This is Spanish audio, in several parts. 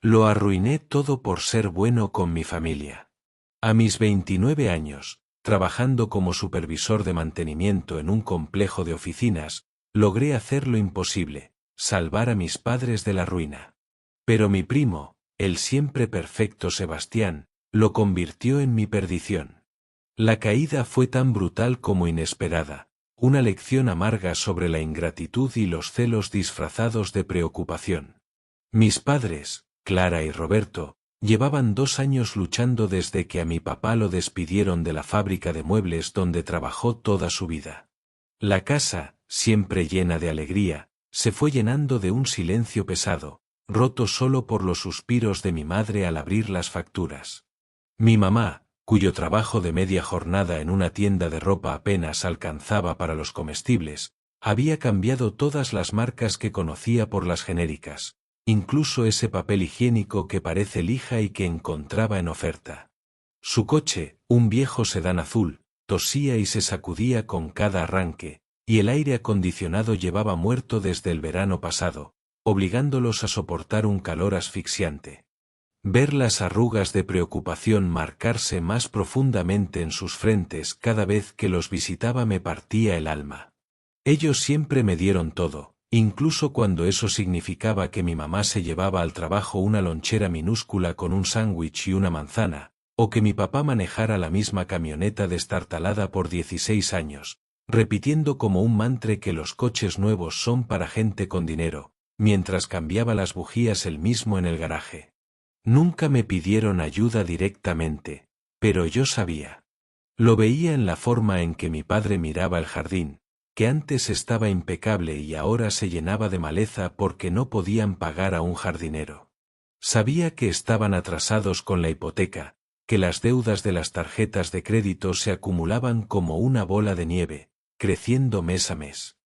Lo arruiné todo por ser bueno con mi familia. A mis 29 años, trabajando como supervisor de mantenimiento en un complejo de oficinas, logré hacer lo imposible, salvar a mis padres de la ruina. Pero mi primo, el siempre perfecto Sebastián, lo convirtió en mi perdición. La caída fue tan brutal como inesperada, una lección amarga sobre la ingratitud y los celos disfrazados de preocupación. Mis padres, Clara y Roberto, llevaban 2 años luchando desde que a mi papá lo despidieron de la fábrica de muebles donde trabajó toda su vida. La casa, siempre llena de alegría, se fue llenando de un silencio pesado, roto solo por los suspiros de mi madre al abrir las facturas. Mi mamá, cuyo trabajo de media jornada en una tienda de ropa apenas alcanzaba para los comestibles, había cambiado todas las marcas que conocía por las genéricas, incluso ese papel higiénico que parece lija y que encontraba en oferta. Su coche, un viejo sedán azul, tosía y se sacudía con cada arranque, y el aire acondicionado llevaba muerto desde el verano pasado, obligándolos a soportar un calor asfixiante. Ver las arrugas de preocupación marcarse más profundamente en sus frentes cada vez que los visitaba me partía el alma. Ellos siempre me dieron todo, incluso cuando eso significaba que mi mamá se llevaba al trabajo una lonchera minúscula con un sándwich y una manzana, o que mi papá manejara la misma camioneta destartalada por 16 años, repitiendo como un mantra que los coches nuevos son para gente con dinero, mientras cambiaba las bujías él mismo en el garaje. Nunca me pidieron ayuda directamente, pero yo sabía. Lo veía en la forma en que mi padre miraba el jardín, que antes estaba impecable y ahora se llenaba de maleza porque no podían pagar a un jardinero. Sabía que estaban atrasados con la hipoteca, que las deudas de las tarjetas de crédito se acumulaban como una bola de nieve, creciendo mes a mes.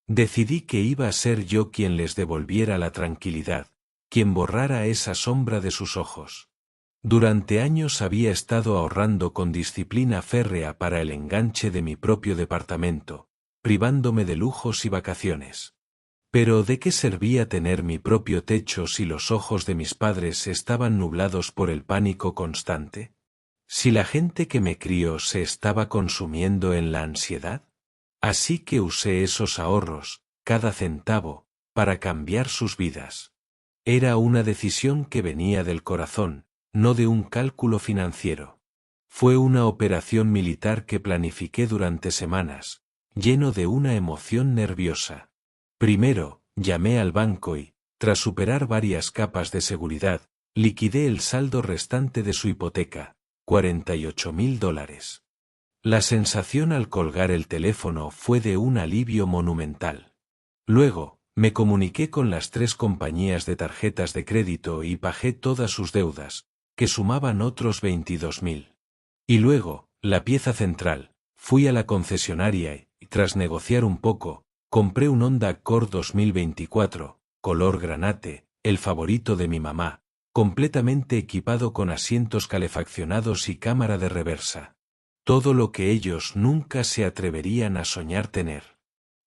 Decidí que iba a ser yo quien les devolviera la tranquilidad, quien borrara esa sombra de sus ojos. Durante años había estado ahorrando con disciplina férrea para el enganche de mi propio departamento, privándome de lujos y vacaciones. Pero ¿de qué servía tener mi propio techo si los ojos de mis padres estaban nublados por el pánico constante? ¿Si la gente que me crió se estaba consumiendo en la ansiedad? Así que usé esos ahorros, cada centavo, para cambiar sus vidas. Era una decisión que venía del corazón, no de un cálculo financiero. Fue una operación militar que planifiqué durante semanas, lleno de una emoción nerviosa. Primero, llamé al banco y, tras superar varias capas de seguridad, liquidé el saldo restante de su hipoteca, $48.000. La sensación al colgar el teléfono fue de un alivio monumental. Luego, me comuniqué con las 3 compañías de tarjetas de crédito y pagué todas sus deudas, que sumaban otros 22.000. Y luego, la pieza central, fui a la concesionaria y, tras negociar un poco, compré un Honda Accord 2024, color granate, el favorito de mi mamá, completamente equipado con asientos calefaccionados y cámara de reversa. Todo lo que ellos nunca se atreverían a soñar tener.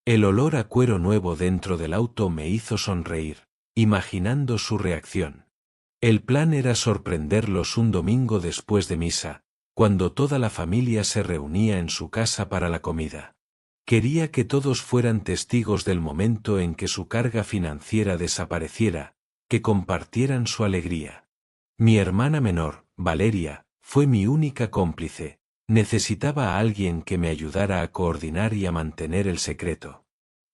El olor a cuero nuevo dentro del auto me hizo sonreír, imaginando su reacción. El plan era sorprenderlos un domingo después de misa, cuando toda la familia se reunía en su casa para la comida. Quería que todos fueran testigos del momento en que su carga financiera desapareciera, que compartieran su alegría. Mi hermana menor, Valeria, fue mi única cómplice. Necesitaba a alguien que me ayudara a coordinar y a mantener el secreto.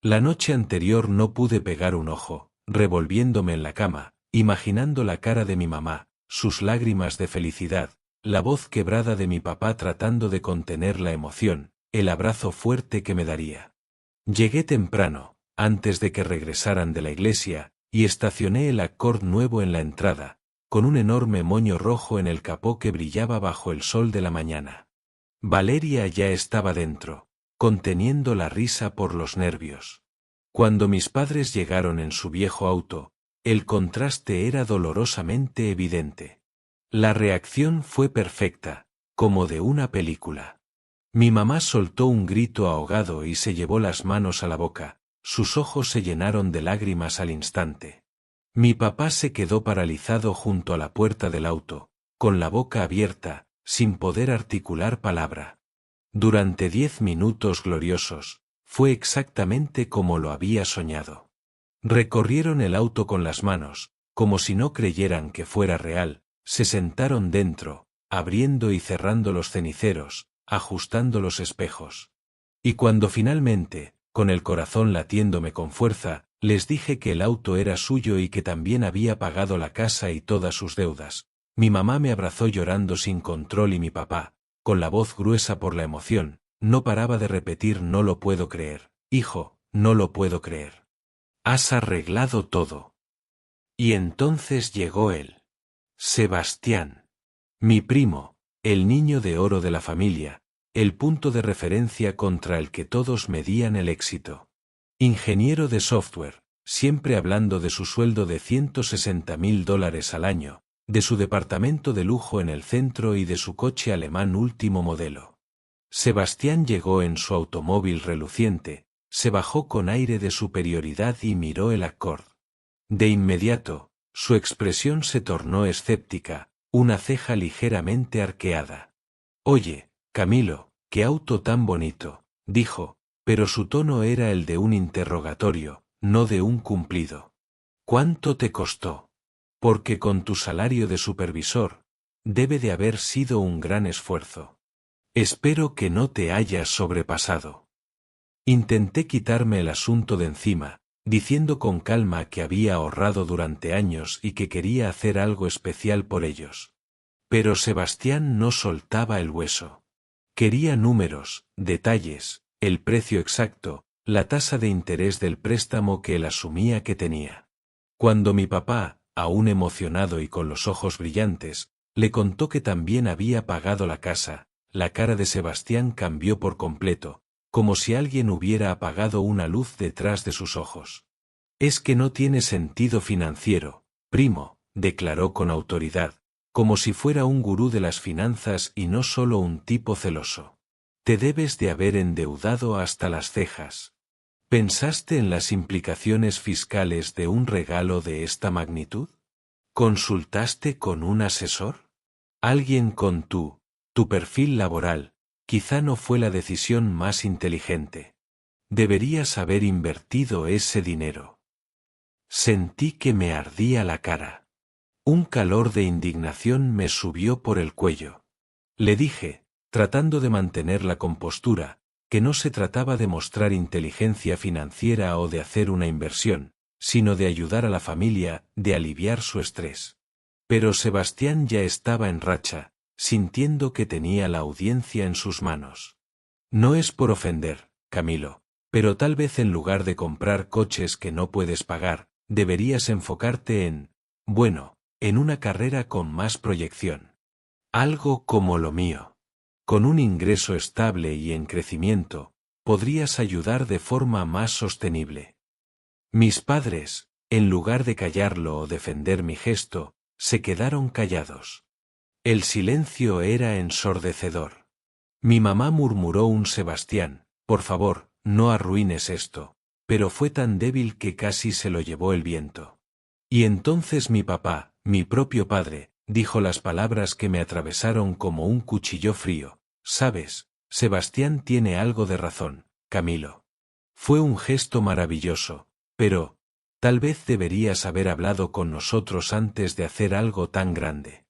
La noche anterior no pude pegar un ojo, revolviéndome en la cama, imaginando la cara de mi mamá, sus lágrimas de felicidad, la voz quebrada de mi papá tratando de contener la emoción, el abrazo fuerte que me daría. Llegué temprano, antes de que regresaran de la iglesia, y estacioné el Accord nuevo en la entrada, con un enorme moño rojo en el capó que brillaba bajo el sol de la mañana. Valeria ya estaba dentro, conteniendo la risa por los nervios. Cuando mis padres llegaron en su viejo auto, el contraste era dolorosamente evidente. La reacción fue perfecta, como de una película. Mi mamá soltó un grito ahogado y se llevó las manos a la boca, sus ojos se llenaron de lágrimas al instante. Mi papá se quedó paralizado junto a la puerta del auto, con la boca abierta, sin poder articular palabra. Durante 10 minutos gloriosos, fue exactamente como lo había soñado. Recorrieron el auto con las manos, como si no creyeran que fuera real, se sentaron dentro, abriendo y cerrando los ceniceros, ajustando los espejos. Y cuando finalmente, con el corazón latiéndome con fuerza, les dije que el auto era suyo y que también había pagado la casa y todas sus deudas, mi mamá me abrazó llorando sin control y mi papá, con la voz gruesa por la emoción, no paraba de repetir: no lo puedo creer, hijo, no lo puedo creer. Has arreglado todo. Y entonces llegó él. Sebastián. Mi primo, el niño de oro de la familia, el punto de referencia contra el que todos medían el éxito. Ingeniero de software, siempre hablando de su sueldo de $160.000 al año, de su departamento de lujo en el centro y de su coche alemán último modelo. Sebastián llegó en su automóvil reluciente, se bajó con aire de superioridad y miró el Accord. De inmediato, su expresión se tornó escéptica, una ceja ligeramente arqueada. Oye, Camilo, qué auto tan bonito, dijo, pero su tono era el de un interrogatorio, no de un cumplido. ¿Cuánto te costó? Porque con tu salario de supervisor, debe de haber sido un gran esfuerzo. Espero que no te hayas sobrepasado. Intenté quitarme el asunto de encima, diciendo con calma que había ahorrado durante años y que quería hacer algo especial por ellos. Pero Sebastián no soltaba el hueso. Quería números, detalles, el precio exacto, la tasa de interés del préstamo que él asumía que tenía. Cuando mi papá, aún emocionado y con los ojos brillantes, le contó que también había pagado la casa, la cara de Sebastián cambió por completo, como si alguien hubiera apagado una luz detrás de sus ojos. Es que no tiene sentido financiero, primo, declaró con autoridad, como si fuera un gurú de las finanzas y no solo un tipo celoso. Te debes de haber endeudado hasta las cejas. ¿Pensaste en las implicaciones fiscales de un regalo de esta magnitud? ¿Consultaste con un asesor? Alguien con tu perfil laboral, quizá no fue la decisión más inteligente. Deberías haber invertido ese dinero. Sentí que me ardía la cara. Un calor de indignación me subió por el cuello. Le dije, tratando de mantener la compostura, que no se trataba de mostrar inteligencia financiera o de hacer una inversión, sino de ayudar a la familia, de aliviar su estrés. Pero Sebastián ya estaba en racha, sintiendo que tenía la audiencia en sus manos. No es por ofender, Camilo, pero tal vez en lugar de comprar coches que no puedes pagar, deberías enfocarte en una carrera con más proyección. Algo como lo mío. Con un ingreso estable y en crecimiento, podrías ayudar de forma más sostenible. Mis padres, en lugar de callarlo o defender mi gesto, se quedaron callados. El silencio era ensordecedor. Mi mamá murmuró un Sebastián, por favor, no arruines esto, pero fue tan débil que casi se lo llevó el viento. Y entonces mi papá, mi propio padre, dijo las palabras que me atravesaron como un cuchillo frío. Sabes, Sebastián tiene algo de razón, Camilo. Fue un gesto maravilloso, pero, tal vez deberías haber hablado con nosotros antes de hacer algo tan grande.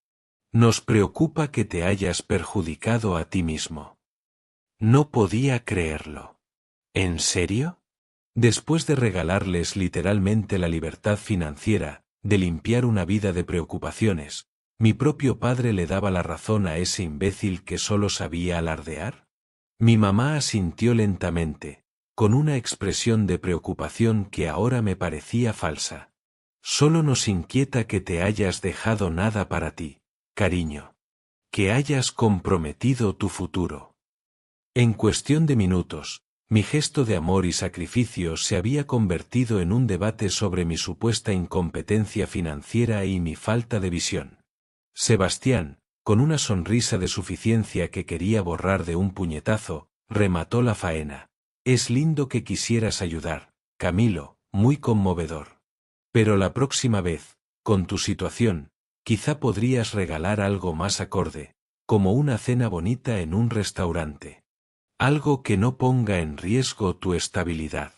Nos preocupa que te hayas perjudicado a ti mismo. No podía creerlo. ¿En serio? Después de regalarles literalmente la libertad financiera, de limpiar una vida de preocupaciones, ¿mi propio padre le daba la razón a ese imbécil que solo sabía alardear? Mi mamá asintió lentamente, con una expresión de preocupación que ahora me parecía falsa. Solo nos inquieta que te hayas dejado nada para ti, cariño. Que hayas comprometido tu futuro. En cuestión de minutos, mi gesto de amor y sacrificio se había convertido en un debate sobre mi supuesta incompetencia financiera y mi falta de visión. Sebastián, con una sonrisa de suficiencia que quería borrar de un puñetazo, remató la faena. Es lindo que quisieras ayudar, Camilo, muy conmovedor. Pero la próxima vez, con tu situación, quizá podrías regalar algo más acorde, como una cena bonita en un restaurante. Algo que no ponga en riesgo tu estabilidad.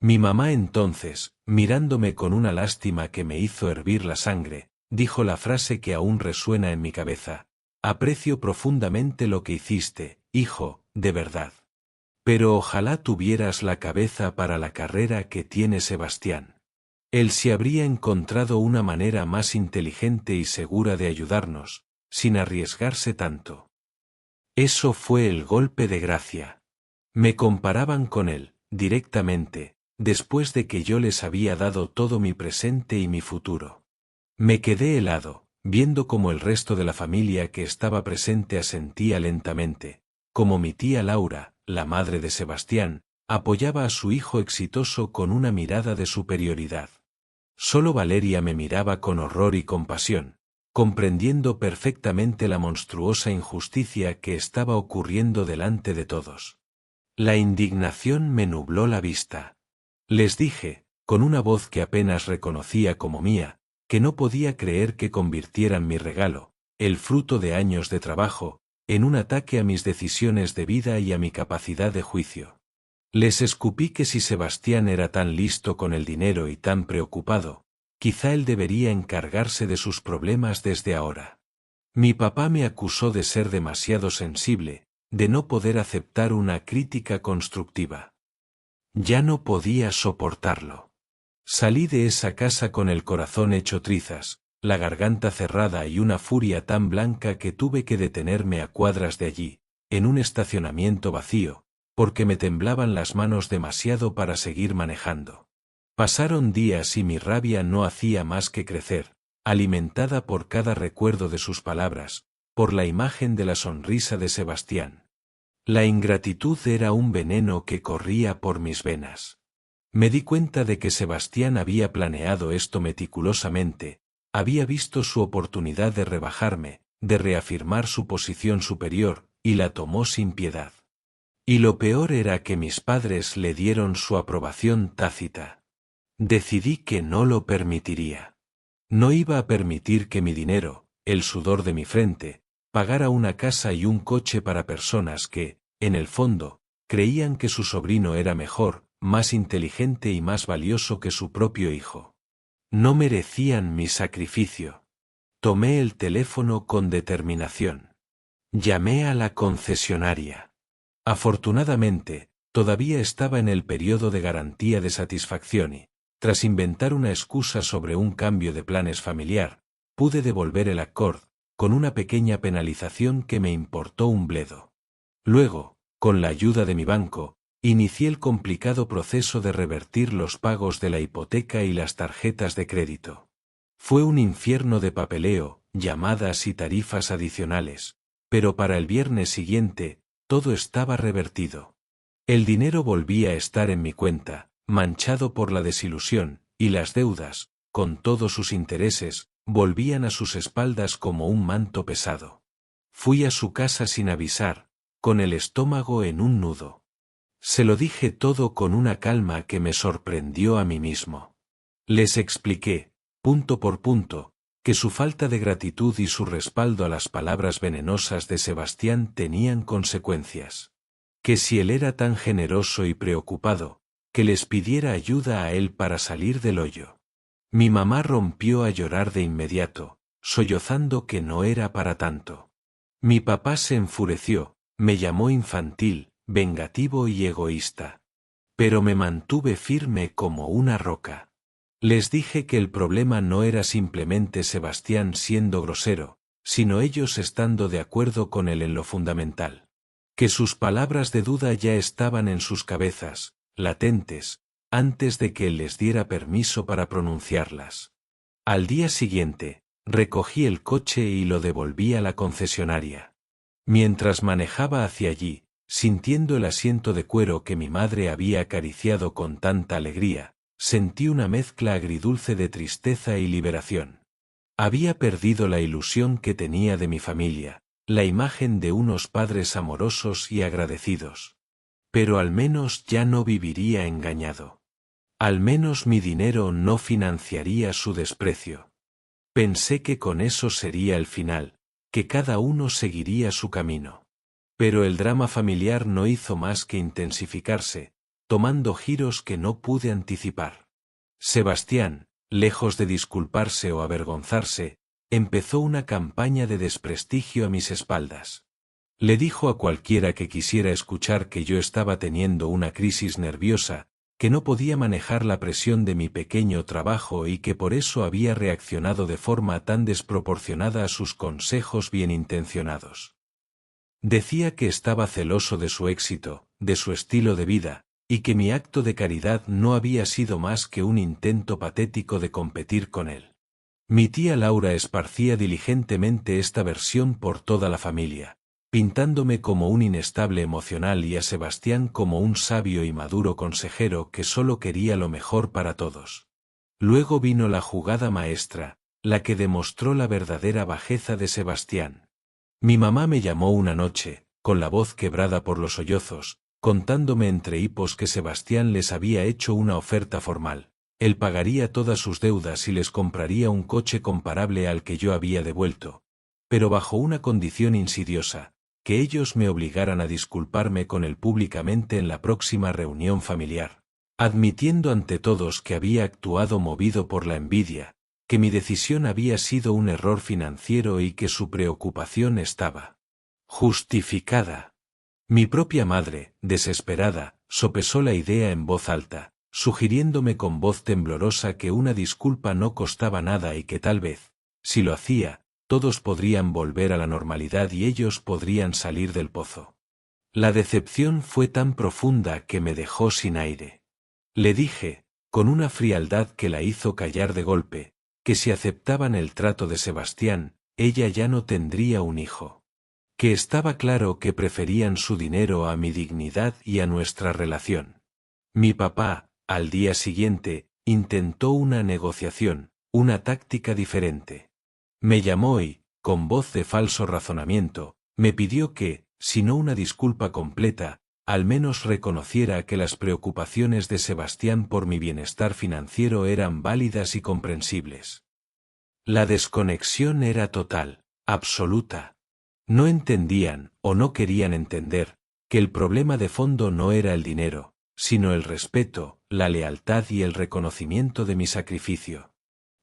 Mi mamá entonces, mirándome con una lástima que me hizo hervir la sangre, dijo la frase que aún resuena en mi cabeza: aprecio profundamente lo que hiciste, hijo, de verdad. Pero ojalá tuvieras la cabeza para la carrera que tiene Sebastián. Él se habría encontrado una manera más inteligente y segura de ayudarnos, sin arriesgarse tanto. Eso fue el golpe de gracia. Me comparaban con él, directamente, después de que yo les había dado todo mi presente y mi futuro. Me quedé helado, viendo cómo el resto de la familia que estaba presente asentía lentamente, como mi tía Laura, la madre de Sebastián, apoyaba a su hijo exitoso con una mirada de superioridad. Solo Valeria me miraba con horror y compasión, comprendiendo perfectamente la monstruosa injusticia que estaba ocurriendo delante de todos. La indignación me nubló la vista. Les dije, con una voz que apenas reconocía como mía, que no podía creer que convirtieran mi regalo, el fruto de años de trabajo, en un ataque a mis decisiones de vida y a mi capacidad de juicio. Les escupí que si Sebastián era tan listo con el dinero y tan preocupado, quizá él debería encargarse de sus problemas desde ahora. Mi papá me acusó de ser demasiado sensible, de no poder aceptar una crítica constructiva. Ya no podía soportarlo. Salí de esa casa con el corazón hecho trizas, la garganta cerrada y una furia tan blanca que tuve que detenerme a cuadras de allí, en un estacionamiento vacío, porque me temblaban las manos demasiado para seguir manejando. Pasaron días y mi rabia no hacía más que crecer, alimentada por cada recuerdo de sus palabras, por la imagen de la sonrisa de Sebastián. La ingratitud era un veneno que corría por mis venas. Me di cuenta de que Sebastián había planeado esto meticulosamente, había visto su oportunidad de rebajarme, de reafirmar su posición superior, y la tomó sin piedad. Y lo peor era que mis padres le dieron su aprobación tácita. Decidí que no lo permitiría. No iba a permitir que mi dinero, el sudor de mi frente, pagara una casa y un coche para personas que, en el fondo, creían que su sobrino era mejor, más inteligente y más valioso que su propio hijo. No merecían mi sacrificio. Tomé el teléfono con determinación. Llamé a la concesionaria. Afortunadamente, todavía estaba en el periodo de garantía de satisfacción y, tras inventar una excusa sobre un cambio de planes familiar, pude devolver el Accord, con una pequeña penalización que me importó un bledo. Luego, con la ayuda de mi banco, inicié el complicado proceso de revertir los pagos de la hipoteca y las tarjetas de crédito. Fue un infierno de papeleo, llamadas y tarifas adicionales, pero para el viernes siguiente, todo estaba revertido. El dinero volvía a estar en mi cuenta, manchado por la desilusión, y las deudas, con todos sus intereses, volvían a sus espaldas como un manto pesado. Fui a su casa sin avisar, con el estómago en un nudo. Se lo dije todo con una calma que me sorprendió a mí mismo. Les expliqué, punto por punto, que su falta de gratitud y su respaldo a las palabras venenosas de Sebastián tenían consecuencias. Que si él era tan generoso y preocupado, que les pidiera ayuda a él para salir del hoyo. Mi mamá rompió a llorar de inmediato, sollozando que no era para tanto. Mi papá se enfureció, me llamó infantil, vengativo y egoísta. Pero me mantuve firme como una roca. Les dije que el problema no era simplemente Sebastián siendo grosero, sino ellos estando de acuerdo con él en lo fundamental. Que sus palabras de duda ya estaban en sus cabezas, latentes, antes de que él les diera permiso para pronunciarlas. Al día siguiente, recogí el coche y lo devolví a la concesionaria. Mientras manejaba hacia allí, sintiendo el asiento de cuero que mi madre había acariciado con tanta alegría, sentí una mezcla agridulce de tristeza y liberación. Había perdido la ilusión que tenía de mi familia, la imagen de unos padres amorosos y agradecidos. Pero al menos ya no viviría engañado. Al menos mi dinero no financiaría su desprecio. Pensé que con eso sería el final, que cada uno seguiría su camino. Pero el drama familiar no hizo más que intensificarse, tomando giros que no pude anticipar. Sebastián, lejos de disculparse o avergonzarse, empezó una campaña de desprestigio a mis espaldas. Le dijo a cualquiera que quisiera escuchar que yo estaba teniendo una crisis nerviosa, que no podía manejar la presión de mi pequeño trabajo y que por eso había reaccionado de forma tan desproporcionada a sus consejos bien intencionados. Decía que estaba celoso de su éxito, de su estilo de vida, y que mi acto de caridad no había sido más que un intento patético de competir con él. Mi tía Laura esparcía diligentemente esta versión por toda la familia, pintándome como un inestable emocional y a Sebastián como un sabio y maduro consejero que solo quería lo mejor para todos. Luego vino la jugada maestra, la que demostró la verdadera bajeza de Sebastián. Mi mamá me llamó una noche, con la voz quebrada por los sollozos, contándome entre hipos que Sebastián les había hecho una oferta formal. Él pagaría todas sus deudas y les compraría un coche comparable al que yo había devuelto, pero bajo una condición insidiosa, que ellos me obligaran a disculparme con él públicamente en la próxima reunión familiar, admitiendo ante todos que había actuado movido por la envidia, que mi decisión había sido un error financiero y que su preocupación estaba justificada. Mi propia madre, desesperada, sopesó la idea en voz alta, sugiriéndome con voz temblorosa que una disculpa no costaba nada y que tal vez, si lo hacía, todos podrían volver a la normalidad y ellos podrían salir del pozo. La decepción fue tan profunda que me dejó sin aire. Le dije, con una frialdad que la hizo callar de golpe, que si aceptaban el trato de Sebastián, ella ya no tendría un hijo. Que estaba claro que preferían su dinero a mi dignidad y a nuestra relación. Mi papá, al día siguiente, intentó una negociación, una táctica diferente. Me llamó y, con voz de falso razonamiento, me pidió que, si no una disculpa completa, al menos reconociera que las preocupaciones de Sebastián por mi bienestar financiero eran válidas y comprensibles. La desconexión era total, absoluta. No entendían, o no querían entender, que el problema de fondo no era el dinero, sino el respeto, la lealtad y el reconocimiento de mi sacrificio.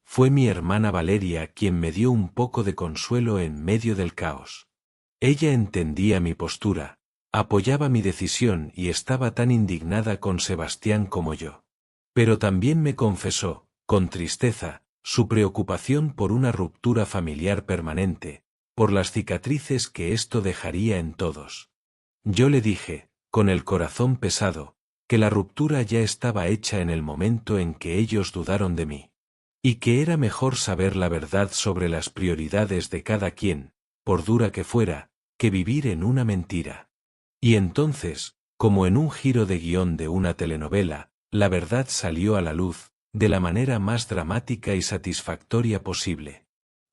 Fue mi hermana Valeria quien me dio un poco de consuelo en medio del caos. Ella entendía mi postura, apoyaba mi decisión y estaba tan indignada con Sebastián como yo. Pero también me confesó, con tristeza, su preocupación por una ruptura familiar permanente, por las cicatrices que esto dejaría en todos. Yo le dije, con el corazón pesado, que la ruptura ya estaba hecha en el momento en que ellos dudaron de mí. Y que era mejor saber la verdad sobre las prioridades de cada quien, por dura que fuera, que vivir en una mentira. Y entonces, como en un giro de guión de una telenovela, la verdad salió a la luz, de la manera más dramática y satisfactoria posible.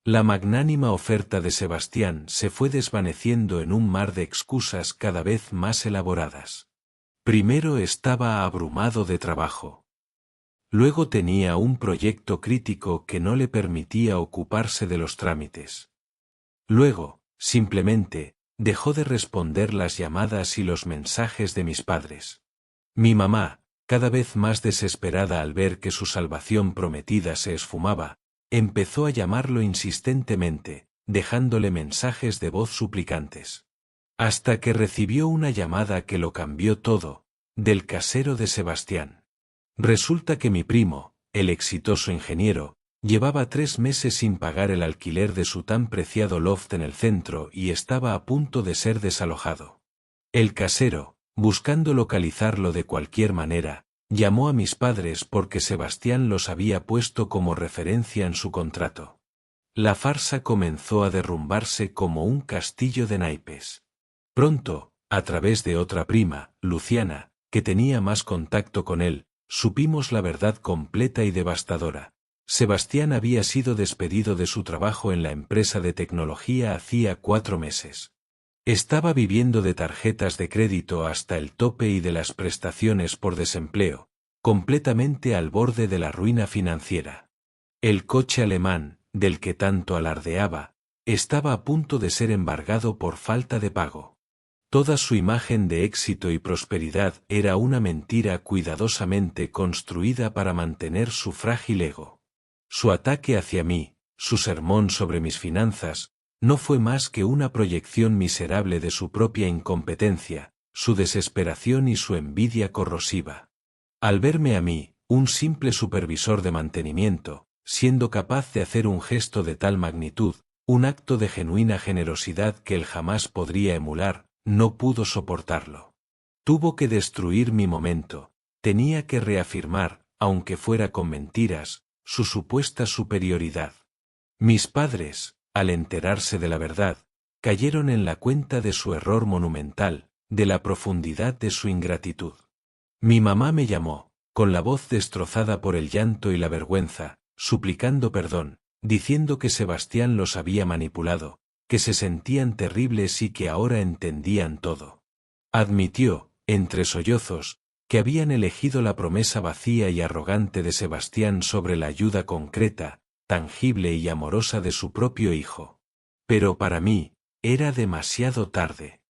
La magnánima oferta de Sebastián se fue desvaneciendo en un mar de excusas cada vez más elaboradas. Primero estaba abrumado de trabajo. Luego tenía un proyecto crítico que no le permitía ocuparse de los trámites. Luego, simplemente, dejó de responder las llamadas y los mensajes de mis padres. Mi mamá, cada vez más desesperada al ver que su salvación prometida se esfumaba, empezó a llamarlo insistentemente, dejándole mensajes de voz suplicantes. Hasta que recibió una llamada que lo cambió todo, del casero de Sebastián. Resulta que mi primo, el exitoso ingeniero, llevaba 3 meses sin pagar el alquiler de su tan preciado loft en el centro y estaba a punto de ser desalojado. El casero, buscando localizarlo de cualquier manera, llamó a mis padres porque Sebastián los había puesto como referencia en su contrato. La farsa comenzó a derrumbarse como un castillo de naipes. Pronto, a través de otra prima, Luciana, que tenía más contacto con él, supimos la verdad completa y devastadora. Sebastián había sido despedido de su trabajo en la empresa de tecnología hacía 4 meses. Estaba viviendo de tarjetas de crédito hasta el tope y de las prestaciones por desempleo, completamente al borde de la ruina financiera. El coche alemán, del que tanto alardeaba, estaba a punto de ser embargado por falta de pago. Toda su imagen de éxito y prosperidad era una mentira cuidadosamente construida para mantener su frágil ego. Su ataque hacia mí, su sermón sobre mis finanzas, no fue más que una proyección miserable de su propia incompetencia, su desesperación y su envidia corrosiva. Al verme a mí, un simple supervisor de mantenimiento, siendo capaz de hacer un gesto de tal magnitud, un acto de genuina generosidad que él jamás podría emular, no pudo soportarlo. Tuvo que destruir mi momento, tenía que reafirmar, aunque fuera con mentiras, su supuesta superioridad. Mis padres, al enterarse de la verdad, cayeron en la cuenta de su error monumental, de la profundidad de su ingratitud. Mi mamá me llamó, con la voz destrozada por el llanto y la vergüenza, suplicando perdón, diciendo que Sebastián los había manipulado, que se sentían terribles y que ahora entendían todo. Admitió, entre sollozos, que habían elegido la promesa vacía y arrogante de Sebastián sobre la ayuda concreta, tangible y amorosa de su propio hijo. Pero para mí, era demasiado tarde.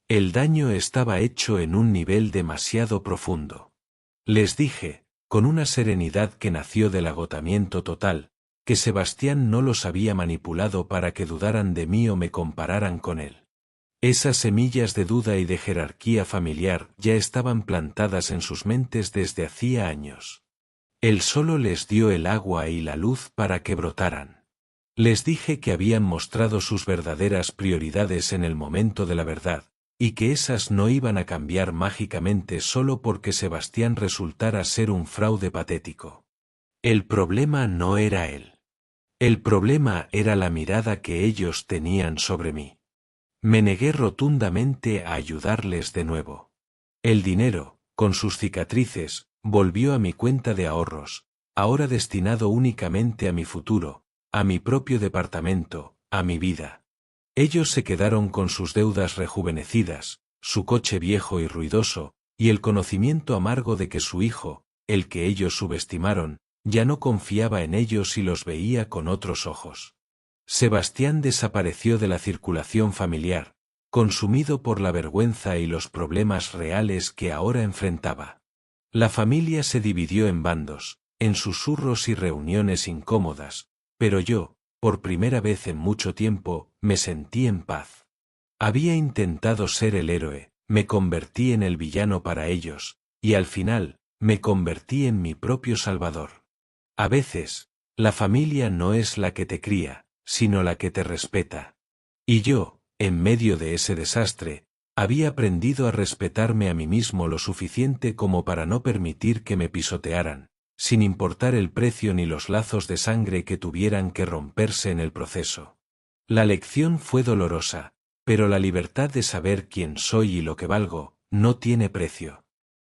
El daño estaba hecho en un nivel demasiado profundo. Les dije, con una serenidad que nació del agotamiento total, que Sebastián no los había manipulado para que dudaran de mí o me compararan con él. Esas semillas de duda y de jerarquía familiar ya estaban plantadas en sus mentes desde hacía años. Él solo les dio el agua y la luz para que brotaran. Les dije que habían mostrado sus verdaderas prioridades en el momento de la verdad, y que esas no iban a cambiar mágicamente solo porque Sebastián resultara ser un fraude patético. El problema no era él. El problema era la mirada que ellos tenían sobre mí. Me negué rotundamente a ayudarles de nuevo. El dinero, con sus cicatrices, volvió a mi cuenta de ahorros, ahora destinado únicamente a mi futuro, a mi propio departamento, a mi vida. Ellos se quedaron con sus deudas rejuvenecidas, su coche viejo y ruidoso, y el conocimiento amargo de que su hijo, el que ellos subestimaron, ya no confiaba en ellos y los veía con otros ojos. Sebastián desapareció de la circulación familiar, consumido por la vergüenza y los problemas reales que ahora enfrentaba. La familia se dividió en bandos, en susurros y reuniones incómodas, pero yo, por primera vez en mucho tiempo, me sentí en paz. Había intentado ser el héroe, me convertí en el villano para ellos, y al final, me convertí en mi propio salvador. A veces, la familia no es la que te cría, sino la que te respeta. Y yo, en medio de ese desastre, había aprendido a respetarme a mí mismo lo suficiente como para no permitir que me pisotearan, sin importar el precio ni los lazos de sangre que tuvieran que romperse en el proceso. La lección fue dolorosa, pero la libertad de saber quién soy y lo que valgo, no tiene precio.